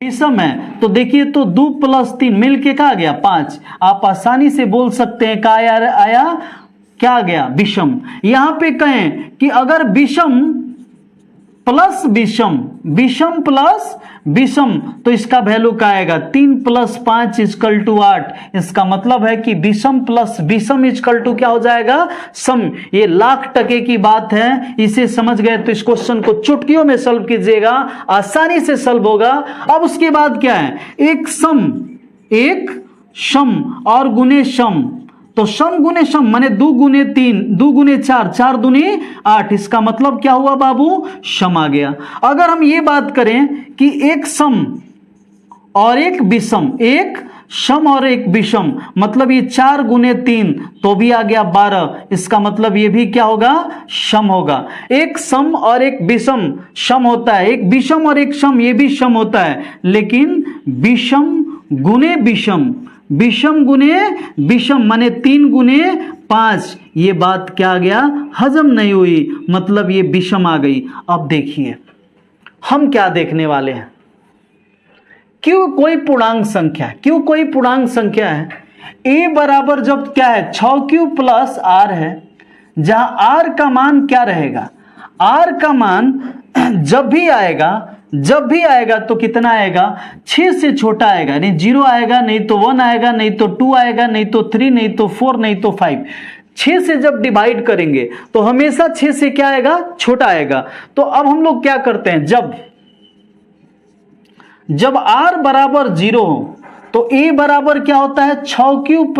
विषम है तो देखिए तो 2 + 3 मिलके क्या आ गया 5। आप आसानी से बोल सकते हैं क्या आया क्या आ गया विषम। यहां पे कहें कि अगर विषम प्लस विषम, विषम प्लस विषम, तो इसका वैल्यू क्या आएगा 3 + 5 = 8। इसका मतलब है कि विषम प्लस विषम = क्या हो जाएगा सम। ये लाख टके की बात है, इसे समझ गए तो इस क्वेश्चन को चुटकियों में सॉल्व कीजिएगा, आसानी से सॉल्व होगा। अब उसके बाद क्या है एक सम और गुने सम, तो सम गुने सम माने 2 × 3 2 × 4 4 दूनी 8। इसका मतलब क्या हुआ बाबू सम आ गया। अगर हम ये बात करें कि एक सम और एक विषम, एक सम और एक विषम, मतलब ये 4 × 3 तो भी आ गया 12। इसका मतलब ये भी क्या होगा सम होगा। एक सम और एक विषम सम होता है, एक विषम और एक सम ये भी सम होता है, लेकिन विषम गुने विषम, विषम गुने विषम माने 3 × 5, ये बात क्या आ गया हजम नहीं हुई, मतलब ये विषम आ गई। अब देखिए हम क्या देखने वाले हैं, क्यों कोई पूर्णांक संख्या, क्यों कोई पूर्णांक संख्या है a बराबर जब क्या है 6q + r है, जहां r का मान क्या रहेगा, r का मान जब भी आएगा तो कितना आएगा 6 से छोटा आएगा, नहीं 0 आएगा, नहीं तो 1 आएगा, नहीं तो 2 आएगा, नहीं तो 3, नहीं तो 4, नहीं तो 5। 6 से जब डिवाइड करेंगे तो हमेशा 6 से क्या आएगा छोटा आएगा। तो अब हम लोग क्या करते हैं, जब r बराबर 0 हो तो a बराबर क्या होता है 6q +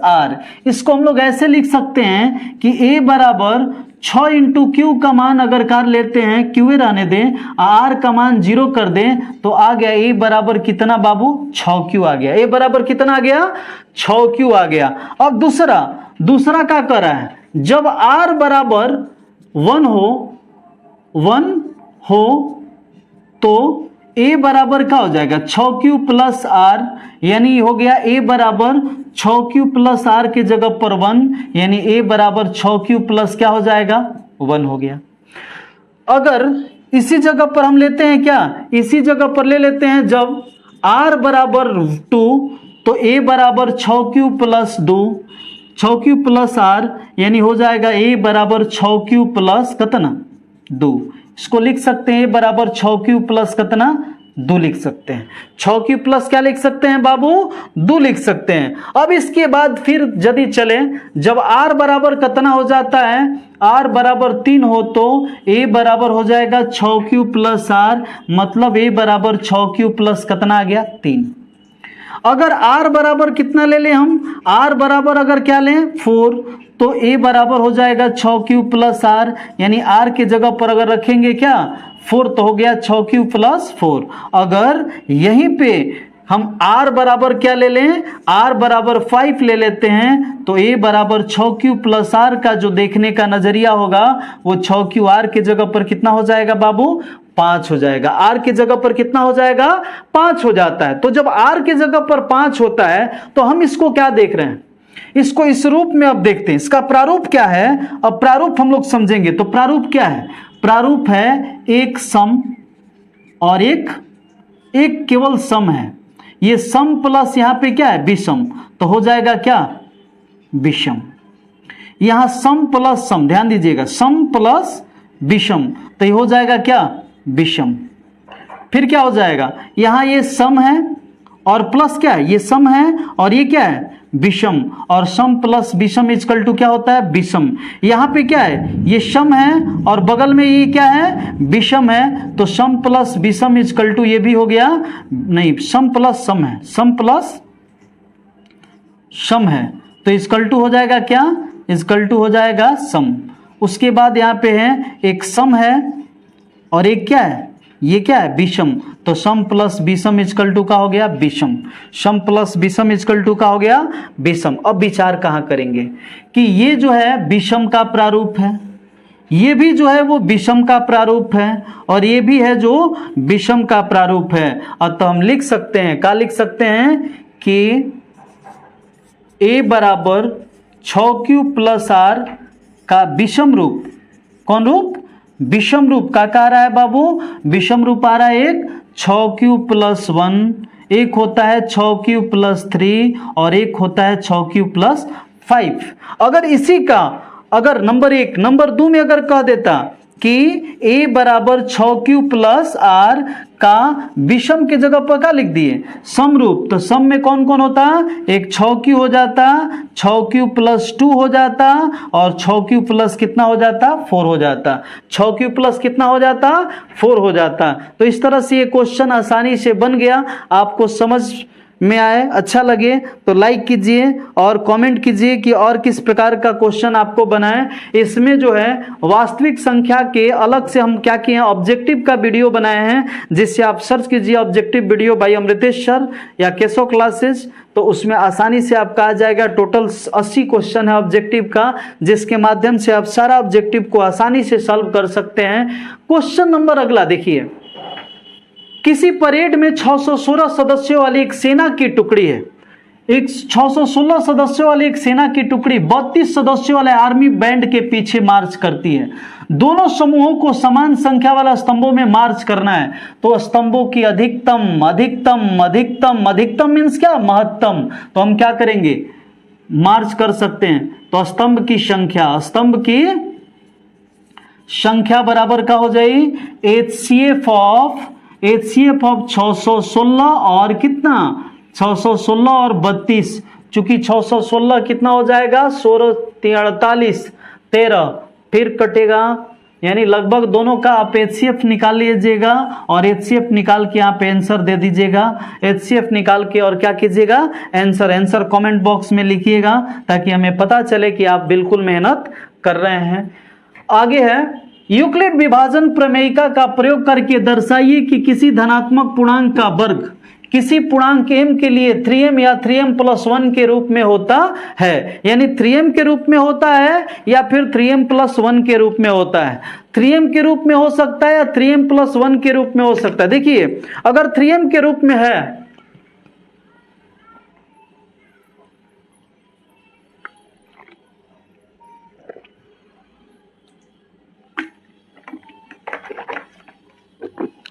r। इसको हम लोग ऐसे लिख सकते हैं कि a बराबर 6 × q का मान अगर कर लेते हैं, q रहने दें, r का मान 0 कर दें, तो आ गया a बराबर कितना बाबू 6q आ गया। a बराबर कितना आ गया 6q आ गया। अब दूसरा क्या कर रहा है, जब r बराबर 1 हो तो a बराबर क्या हो जाएगा 6q + r, यानी हो गया a बराबर 6q + r के जगह पर 1, यानी a बराबर 6q + क्या हो जाएगा 1 हो गया। अगर इसी जगह पर हम लेते हैं क्या, इसी जगह पर ले लेते हैं जब r बराबर 2 तो a बराबर 6q + 2, 6q + r, यानी हो जाएगा a बराबर 6q + कितना 2। इसको लिख सकते हैं a बराबर 6q + कितना 2 लिख सकते हैं। 6q + क्या लिख सकते हैं बाबू 2 लिख सकते हैं। अब इसके बाद फिर यदि चले, जब r बराबर कितना हो जाता है, r बराबर 3 हो तो a बराबर हो जाएगा 6q + r, मतलब a बराबर 6q + कितना आ गया 3। अगर r बराबर कितना ले लें हम, r बराबर अगर क्या लें 4, तो a बराबर हो जाएगा 6q + r, यानी r के जगह पर अगर रखेंगे क्या 4 तो हो गया 6q + 4। अगर यहीं पे हम r बराबर क्या ले लें, r बराबर 5 ले लेते हैं, तो a बराबर 6q + r का जो देखने का नजरिया होगा वो 6q r के जगह पर कितना हो जाएगा बाबू 5 हो जाएगा। r के जगह पर कितना हो जाएगा 5 हो जाता है। तो जब r के जगह पर 5 होता है तो हम इसको क्या देख रहे हैं, इसको इस रूप में अब देखते हैं। इसका प्रारूप क्या है, अब प्रारूप हम लोग समझेंगे। तो प्रारूप क्या है, प्रारूप है एक सम और एक केवल सम है, ये सम प्लस यहां पे क्या है विषम, तो हो जाएगा क्या विषम। यहां सम प्लस सम, ध्यान दीजिएगा सम प्लस विषम, तो ये हो जाएगा क्या विषम। फिर क्या हो जाएगा, यहां ये सम है और प्लस क्या है ये सम है और ये क्या है विषम, और सम प्लस विषम = क्या होता है विषम। यहां पे क्या है ये सम है और बगल में ये क्या है विषम है, तो सम प्लस विषम = ये भी हो गया, नहीं सम प्लस सम है, सम प्लस सम है, तो = हो जाएगा क्या = हो जाएगा सम। उसके बाद यहाँ पे है एक सम है और एक क्या है ये क्या है विषम, तो सम प्लस विषम = का हो गया विषम, सम प्लस विषम = का हो गया विषम। अब विचार कहाँ करेंगे कि ये जो है विषम का प्रारूप है, ये भी जो है वो विषम का प्रारूप है, और ये भी है जो विषम का प्रारूप है। अतः हम लिख सकते हैं, क्या लिख सकते हैं कि a बराबर 6q + r का विषम रूप, कौन रूप विषम रूप का आ रहा है बाबू, विषम रूप आ रहा है एक 6q+1, एक होता है 6q+3 और एक होता है 6q+5। अगर इसी का अगर नंबर 1 नंबर 2 में अगर कह देता कि a बराबर 6q+r का विषम के जगह पर क्या लिख दिए समरूप, तो सम में कौन कौन होता, एक 6q हो जाता, 6q+2 हो जाता और 6q+ कितना हो जाता 4 हो जाता, 6q+ कितना हो जाता 4 हो जाता। तो इस तरह से ये क्वेश्चन आसानी से बन गया। आपको समझ में आए, अच्छा लगे तो लाइक कीजिए और कमेंट कीजिए कि और किस प्रकार का क्वेश्चन आपको बनाएं। इसमें जो है वास्तविक संख्या के अलग से हम क्या किए हैं, ऑब्जेक्टिव का वीडियो बनाए हैं, जिससे आप सर्च कीजिए objective video by Amritesh sir या केशव क्लासेस, तो उसमें आसानी से आपका आ जाएगा। टोटल 80 क्वेश्चन है ऑब्जेक्टिव का, जिसके माध्यम से आप सारा ऑब्जेक्टिव को आसानी से सॉल्व कर सकते हैं। क्वेश्चन नंबर अगला देखिए, किसी परेड में 616 सदस्यों वाली एक सेना की टुकड़ी है, एक 616 सदस्यों वाली एक सेना की टुकड़ी 32 सदस्यों वाले आर्मी बैंड के पीछे मार्च करती है। दोनों समूहों को समान संख्या वाला स्तंभों में मार्च करना है, तो स्तंभों की अधिकतम अधिकतम अधिकतम अधिकतम मीन्स क्या, महत्तम, तो हम क्या करेंगे मार्च कर सकते हैं। तो स्तंभ की संख्या बराबर क्या हो जाएगी, HCF ऑफ 616 और कितना 616 और 32, चूंकि 616 कितना हो जाएगा 16 48 13, फिर कटेगा, यानी लगभग दोनों का आप HCF निकाल लीजिएगा और HCF निकाल के आप आंसर दे दीजिएगा। HCF निकाल के और क्या कीजिएगा, आंसर कमेंट बॉक्स में लिखिएगा, ताकि हमें पता चले कि आप बिल्कुल मेहनत कर रहे हैं। आगे है, यूक्लिड विभाजन प्रमेयिका का प्रयोग करके दर्शाइए कि किसी धनात्मक पूर्णांक का वर्ग किसी पूर्णांक m के लिए 3m या 3m+1 के रूप में होता है, यानी 3m के रूप में होता है या फिर 3m+1 के रूप में होता है। 3m के रूप में हो सकता है या 3m+1 के रूप में हो सकता है। देखिए अगर 3m के रूप में है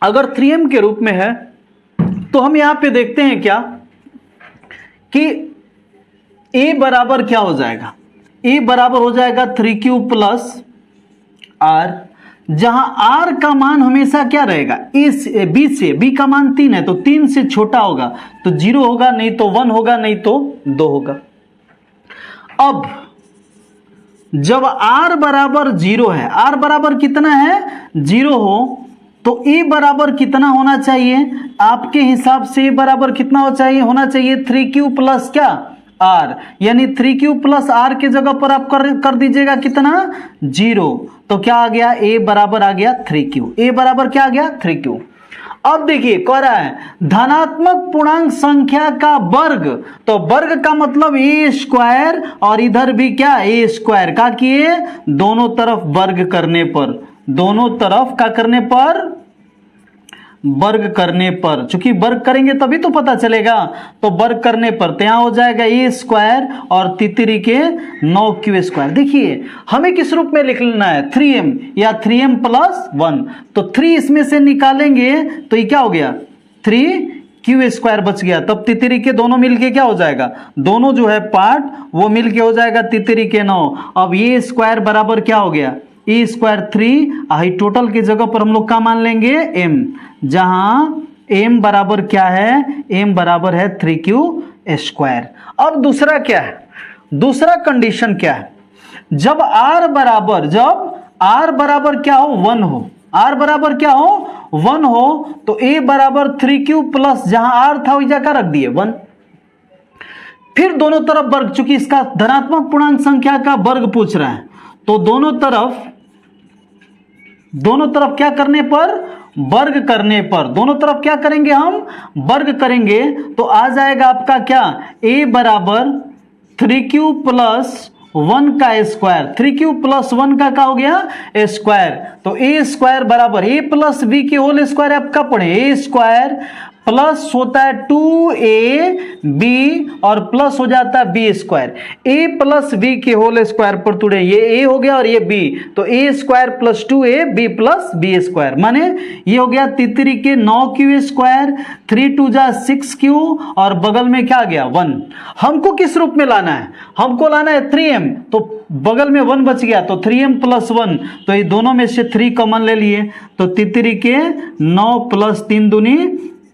अगर 3m के रूप में है तो हम यहां पे देखते हैं क्या कि a बराबर क्या हो जाएगा, a बराबर हो जाएगा 3q+r, जहां r का मान हमेशा क्या रहेगा b से, b का मान 3 है तो 3 से छोटा होगा, तो 0 होगा, नहीं तो 1 होगा, नहीं तो 2 होगा। अब जब r बराबर 0 है, r बराबर कितना है 0 हो, तो a बराबर कितना होना चाहिए आपके हिसाब से, a बराबर कितना होना चाहिए 3q+ क्या r, यानी 3q+r के जगह पर आप कर दीजिएगा कितना 0, तो क्या आ गया a बराबर आ गया 3q, a बराबर क्या आ गया 3q। अब देखिए कह रहा है धनात्मक पूर्णांक संख्या का वर्ग, तो वर्ग का मतलब a² और इधर भी क्या a² का किए, दोनों तरफ वर्ग करने पर, दोनों तरफ का करने पर वर्ग करने पर, चूंकि वर्ग करेंगे तभी तो पता चलेगा, तो वर्ग करने पर तो यहां हो जाएगा a² और तितरी के 9q²। देखिए हमें किस रूप में लिख लेना है 3m या 3m+1, तो 3 इसमें से निकालेंगे तो ये क्या हो गया 3q² बच गया, तब तितरी के दोनों मिलके क्या हो जाएगा, दोनों जो है पार्ट वो मिलके हो जाएगा तितरी के 9। अब ये स्क्वायर बराबर क्या हो गया a² 3, आई टोटल की जगह पर हम लोग क्या मान लेंगे m, जहां m बराबर क्या है, m बराबर है 3q²। अब दूसरा क्या है, दूसरा कंडीशन क्या है, जब r बराबर क्या हो 1 हो, r बराबर क्या हो 1 हो, तो a बराबर 3q+ जहां r था वही जगह रख दिए 1, फिर दोनों तरफ वर्ग, चूंकि इसका धनात्मक पूर्णांक संख्या का वर्ग पूछ रहा है, तो दोनों तरफ क्या करने पर वर्ग करने पर, दोनों तरफ क्या करेंगे हम वर्ग करेंगे, तो आ जाएगा आपका क्या a बराबर 3q+1 का स्क्वायर, 3q+1 का क्या हो गया स्क्वायर, तो a² बराबर a + b के होल स्क्वायर आप क्या पढ़े a² प्लस होता है 2ab और प्लस हो जाता है B square, a plus B के होल स्क्वायर पर तुड़े, ये a हो गया और ये b, तो a square plus 2ab plus B square, माने ये हो गया तितरी के 9q स्क्वायर, 3 2 जा 6q और बगल में क्या आ गया 1। हमको किस रूप में लाना है, हमको लाना है 3m, तो बगल में 1 बच गया तो 3m प्लस 1, तो ये दोनों में से 3 कॉमन ले लिए, तो तितरी के 9 प्लस 3 दूनी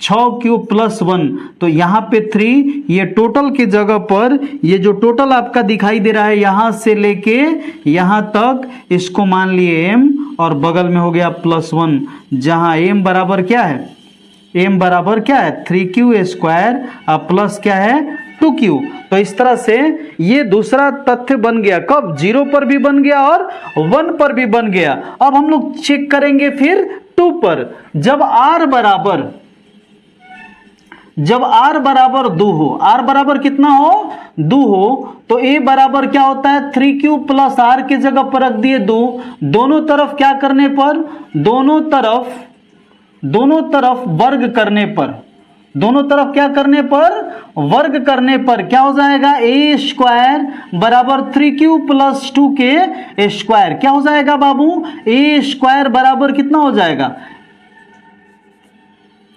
6q प्लस 1, तो यहाँ पे 3, ये टोटल की जगह पर ये जो टोटल आपका दिखाई दे रहा है यहां से लेके यहां तक, इसको मान लिए m और बगल में हो गया प्लस 1, जहां m बराबर क्या है, m बराबर क्या है 3q स्क्वायर और प्लस क्या है 2q। तो इस तरह से ये दूसरा तथ्य बन गया, कब 0 पर भी बन गया और 1 पर भी बन गया। अब हम लोग चेक करेंगे फिर 2 पर, जब r बराबर 2 हो, r बराबर कितना हो 2 हो, तो a बराबर क्या होता है 3q प्लस r के जगह पर रख दिए 2, दोनों तरफ क्या करने पर, दोनों तरफ वर्ग करने पर, दोनों तरफ क्या करने पर, वर्ग करने पर क्या हो जाएगा, a स्क्वायर बराबर 3q प्लस 2 के स्क्वायर, क्या हो जाएगा बाबू, a स्क्वायर बराबर कितना हो जाएगा,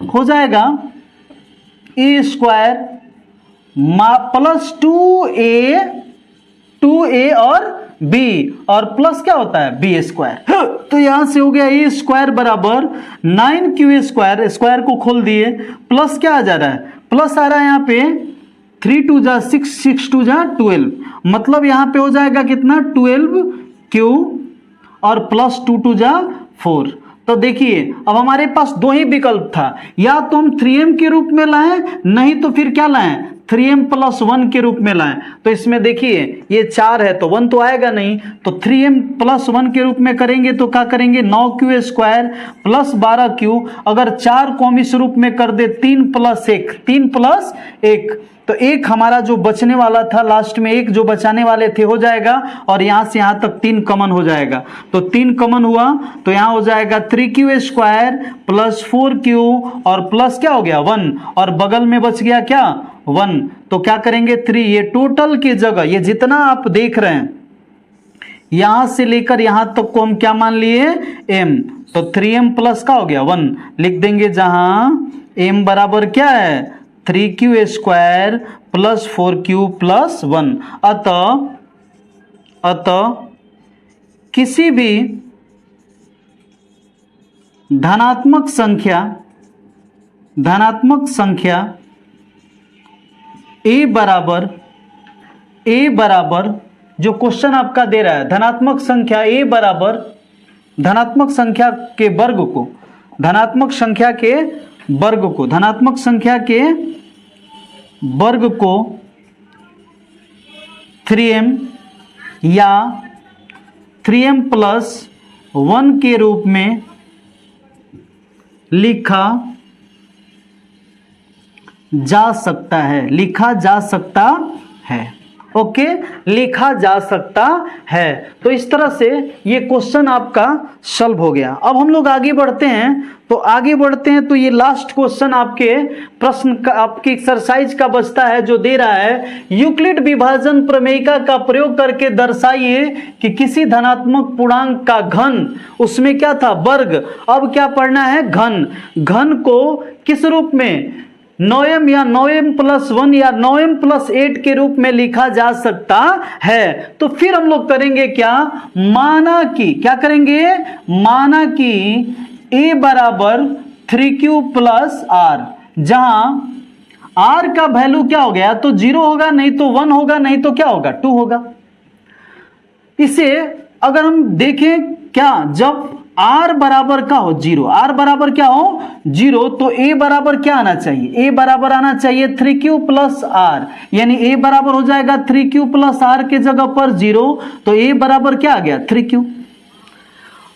हो जाएगा a स्क्वायर प्लस 2a और b और प्लस क्या होता है b स्क्वायर, तो यहां से हो गया a स्क्वायर बराबर 9q स्क्वायर, स्क्वायर को खोल दिए, प्लस क्या आ जा रहा है, प्लस आ रहा है यहाँ पे 3 2 जा 6 6 2 जा 12, मतलब यहां पे हो जाएगा कितना 12q और प्लस 2 2 जा 4। तो देखिए अब हमारे पास दो ही विकल्प था, या तो हम 3m के रूप में लाएं, नहीं तो फिर क्या लाएं 3m प्लस 1 के रूप में लाएं। तो इसमें देखिए ये 4 है तो 1 तो आएगा नहीं, तो 3m प्लस 1 के रूप में करेंगे तो क्या करेंगे 9q स्क्वायर प्लस 12q, अगर 4 को हम इस रूप में कर दे 3 प्लस 1, तो एक हमारा जो बचने वाला था लास्ट में, एक जो बचाने वाले थे हो जाएगा, और यहां से यहां तक 3 कॉमन हो जाएगा, तो 3 कॉमन हुआ तो यहां हो जाएगा 3q स्क्वायर प्लस 4q और प्लस क्या हो गया 1 और बगल में बच गया क्या 1, तो क्या करेंगे 3, ये टोटल की जगह ये जितना आप देख रहे हैं यहां से लेकर यहां तक को हम क्या मान लिए m, तो 3m प्लस का हो गया 1 लिख देंगे, जहां m बराबर क्या है 3q square plus 4q plus 1। अतः किसी भी धनात्मक संख्या a बराबर जो क्वेश्चन आपका दे रहा है, धनात्मक संख्या a बराबर धनात्मक संख्या के वर्ग को 3m या 3m प्लस 1 के रूप में लिखा जा सकता है, ओके, लिखा जा सकता है। तो इस तरह से ये क्वेश्चन आपका सॉल्व हो गया। अब हम लोग आगे बढ़ते हैं तो ये लास्ट क्वेश्चन आपके प्रश्न का, आपके एक्सरसाइज का बचता है, जो दे रहा है यूक्लिड विभाजन प्रमेयिका का प्रयोग करके दर्शाइए कि किसी धनात्मक पूर्णांक का घन, उसमें क्या था वर्ग, अब क्या पढ़ना है घन को किस रूप में 9m या 9m प्लस 1 या 9m प्लस 8 के रूप में लिखा जा सकता है। तो फिर हम लोग करेंगे क्या, माना कि a बराबर 3q प्लस r, जहां r का वैल्यू क्या हो गया, तो 0 होगा, नहीं तो 1 होगा, नहीं तो क्या होगा 2 होगा। इसे अगर हम देखें क्या, जब r बराबर क्या हो 0, r बराबर क्या हो 0, तो a बराबर क्या आना चाहिए, a बराबर आना चाहिए 3q प्लस r, यानी a बराबर हो जाएगा 3q प्लस r के जगह पर 0, तो a बराबर क्या आ गया 3q।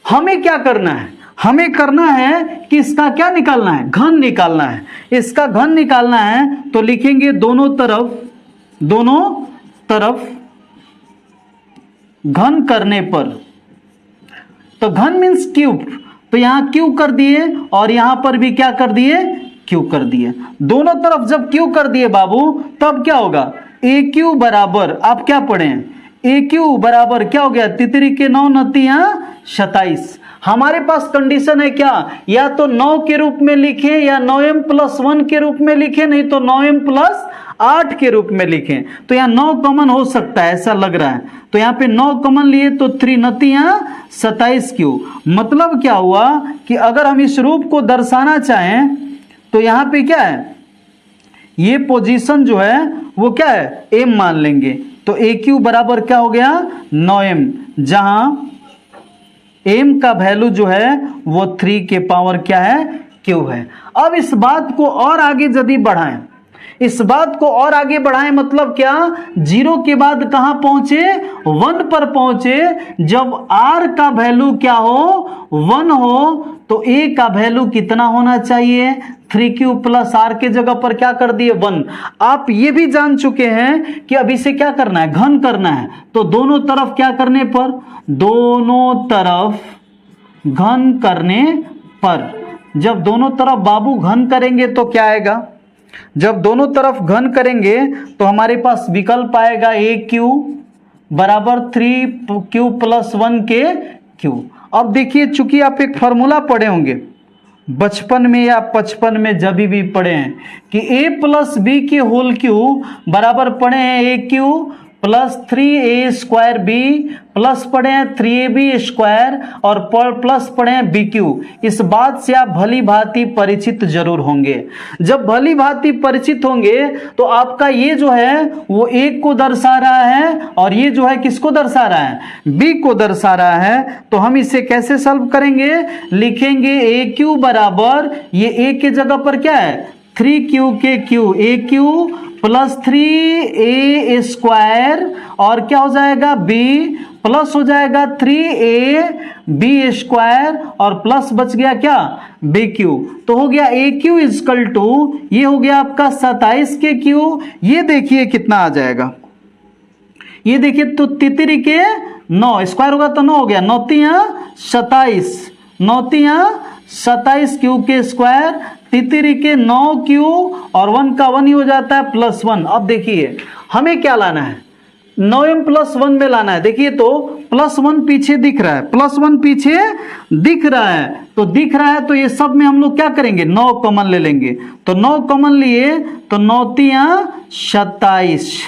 हमें क्या करना है, हमें करना है कि इसका क्या निकालना है, घन निकालना है। इसका घन निकालना है तो लिखेंगे दोनों तरफ घन करने पर, तो घन मीन्स क्यूब, तो यहां क्यूब कर दिए और यहां पर भी क्या कर दिए क्यू कर दिए। दोनों तरफ जब क्यू कर दिए बाबू, तब क्या होगा, ए क्यू बराबर, आप क्या पढ़े, ए क्यू बराबर क्या हो गया, तितरी के 9 9 27। हमारे पास कंडीशन है क्या, या तो 9 के रूप में लिखें या 9m + 1 के रूप में लिखें, नहीं तो 9m + 8 के रूप में लिखें। तो यहाँ 9 कॉमन हो सकता है, ऐसा लग रहा है, तो यहाँ पे 9 कॉमन लिए तो 3 9 27 क्यू। मतलब क्या हुआ कि अगर हम इस रूप को दर्शाना चाहें तो यहाँ पे क्या है, ये पोजीशन जो है वो क्या है, m मान लेंगे। तो ए क्यू बराबर क्या हो गया, 9m, जहां m का वैल्यू जो है वो 3 के पावर क्या है, क्यू है। अब इस बात को और आगे यदि बढ़ाएं, इस बात को और आगे बढ़ाएं, मतलब क्या, 0 के बाद कहां पहुंचे, 1 पर पहुंचे। जब r का वैल्यू क्या हो, 1 हो, तो a का वैल्यू कितना होना चाहिए, 3q + r के जगह पर क्या कर दिए, 1। आप ये भी जान चुके हैं कि अब इसे क्या करना है, घन करना है। तो दोनों तरफ क्या करने पर, दोनों तरफ घन करने पर, जब दोनों तरफ बाबू घन करेंगे तो क्या आएगा, जब दोनों तरफ घन करेंगे तो हमारे पास विकल्प आएगा ए क्यू बराबर 3q + 1 के क्यू। अब देखिए, चूंकि आप एक फॉर्मूला पढ़े होंगे बचपन में या 55 में, जब भी पढ़े हैं कि a + b के होल क्यू बराबर पढ़े हैं ए क्यू + 3a² b प्लस पढ़े हैं 3ab² और प्लस पढ़े हैं bq। इस बात से आप भली भांति परिचित जरूर होंगे। जब भली भांति परिचित होंगे तो आपका ये जो है वो एक को दर्शा रहा है और ये जो है किसको दर्शा रहा है, b को दर्शा रहा है। तो हम इसे कैसे सॉल्व करेंगे, लिखेंगे ए क्यू बराबर, ये a के जगह पर क्या है 3q के क्यू, ए क्यू + 3a² और क्या हो जाएगा b प्लस हो जाएगा 3ab² और प्लस बच गया क्या bq। तो हो गया aq = ये हो गया आपका 27 के क्यू। ये देखिए कितना आ जाएगा, ये देखिए तो तितरी के 9 स्क्वायर होगा तो 9 हो गया, 9 27, 9 27 क्यू के स्क्वायर, तितरी के 9 क्यू और 1 का 1 ही हो जाता है +1। अब देखिए हमें क्या लाना है, 9m + 1 में लाना है। देखिए तो +1 पीछे दिख रहा है, +1 पीछे दिख रहा है, तो दिख रहा है तो ये सब में हम लोग क्या करेंगे 9 कॉमन ले लेंगे। तो 9 कॉमन लिए तो 9 27,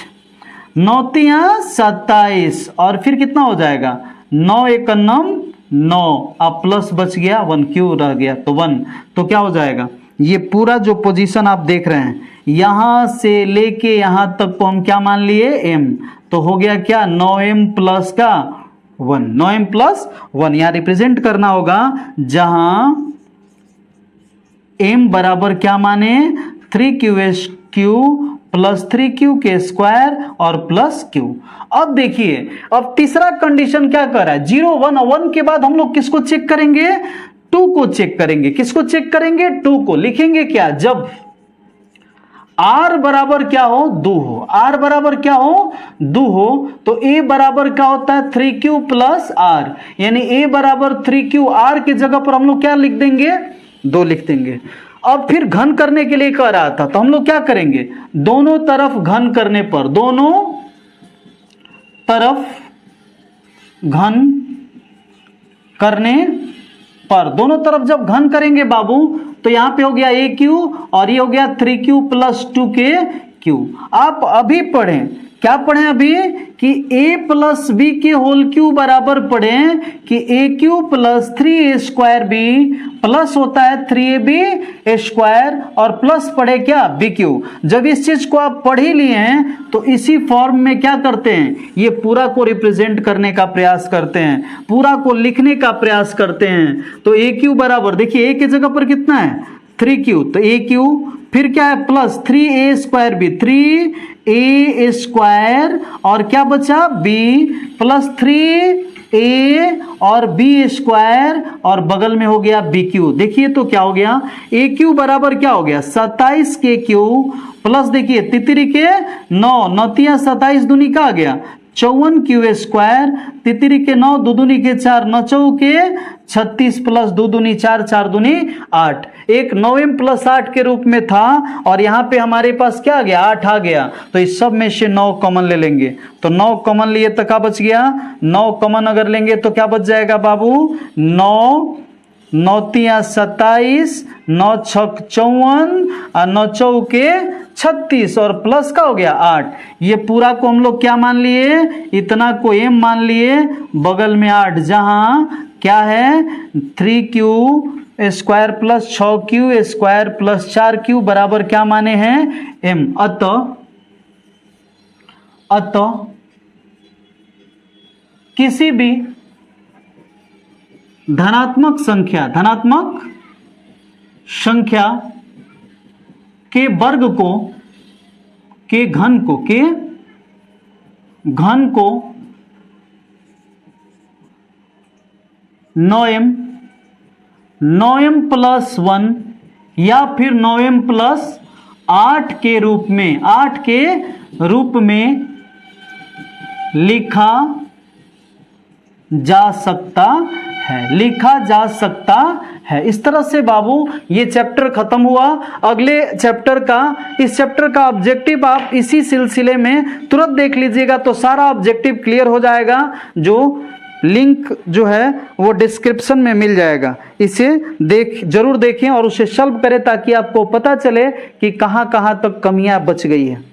9 27 और फिर कितना हो जाएगा 9 × 9, अब प्लस बच गया 1 क्यू रह गया तो 1। तो क्या हो जाएगा, ये पूरा जो पोजीशन आप देख रहे हैं यहां से लेके यहां तक को हम क्या मान लिए m, तो हो गया क्या 9m + 1, 9m + 1 यहां रिप्रेजेंट करना होगा, जहां m बराबर क्या माने 3q² + 3q² और प्लस q। अब देखिए अब तीसरा कंडीशन क्या कर रहा है, 0 1 1 के बाद हम लोग किसको चेक करेंगे, 2 को चेक करेंगे। किसको चेक करेंगे, 2 को। लिखेंगे क्या, जब r बराबर क्या हो 2 हो, r बराबर क्या हो 2 हो, तो a बराबर क्या होता है 3q + r, यानी a बराबर 3q, r के जगह पर हम लोग क्या लिख देंगे 2 लिख देंगे। अब फिर घन करने के लिए कह रहा था तो हम लोग क्या करेंगे, दोनों तरफ घन करने पर, दोनों तरफ घन करने पर, दोनों तरफ जब घन करेंगे बाबू तो यहां पे हो गया ए क्यू और ये हो गया 3q + 2 के क्यू। आप अभी पढ़ें, क्या पढ़ें अभी कि a + b के होल क्यू बराबर पढ़ें कि aq + 3a² b प्लस होता है 3ab² और प्लस पढ़े क्या bq। जब इस चीज को आप पढ़ ही लिए हैं तो इसी फॉर्म में क्या करते हैं, ये पूरा को रिप्रेजेंट करने का प्रयास करते हैं, पूरा को लिखने का प्रयास करते हैं। तो aq बराबर देखिए a के जगह पर कितना है 3q, तो aq फिर क्या है प्लस 3a² b, 3a² और क्या बचा b प्लस 3a और b² और बगल में हो गया bq। देखिए तो क्या हो गया aq बराबर क्या हो गया 27 के क्यू प्लस देखिए तितरी के 9 9 × 27 दूनी का आ गया 54 स्क्वायर, तितरी के 9, दूनी के 4, 9 चौके 36 प्लस दूनी 4, 4 दूनी 8। एक 9m प्लस 8 के रूप में था और यहाँ पे हमारे पास क्या आ गया, 8 आ गया, तो इस सब में से 9 कॉमन ले लेंगे। तो 9 कॉमन लिए तो क्या बच गया, 9 कॉमन अगर लेंगे तो क्या बच जाएगा बाबू, 9 9 तिया 27, 9 छक 54 और 9 चौके 36 और प्लस का हो गया 8। ये पूरा को हम लोग क्या मान लिए, इतना को m मान लिए, बगल में 8, जहां क्या है 3q square plus 6q square plus 4q बराबर क्या माने हैं, m। अतः किसी भी धनात्मक संख्या के वर्ग को, के घन को 9m प्लस 1 या फिर 9m प्लस 8 के रूप में लिखा जा सकता है। इस तरह से बाबू ये चैप्टर खत्म हुआ। अगले चैप्टर का, इस चैप्टर का ऑब्जेक्टिव आप इसी सिलसिले में तुरंत देख लीजिएगा तो सारा ऑब्जेक्टिव क्लियर हो जाएगा। जो लिंक जो है वो डिस्क्रिप्शन में मिल जाएगा, इसे जरूर देखें और उसे सॉल्व करें ताकि आपको पता चले कि कहां कहां तक कमियां बच गई है।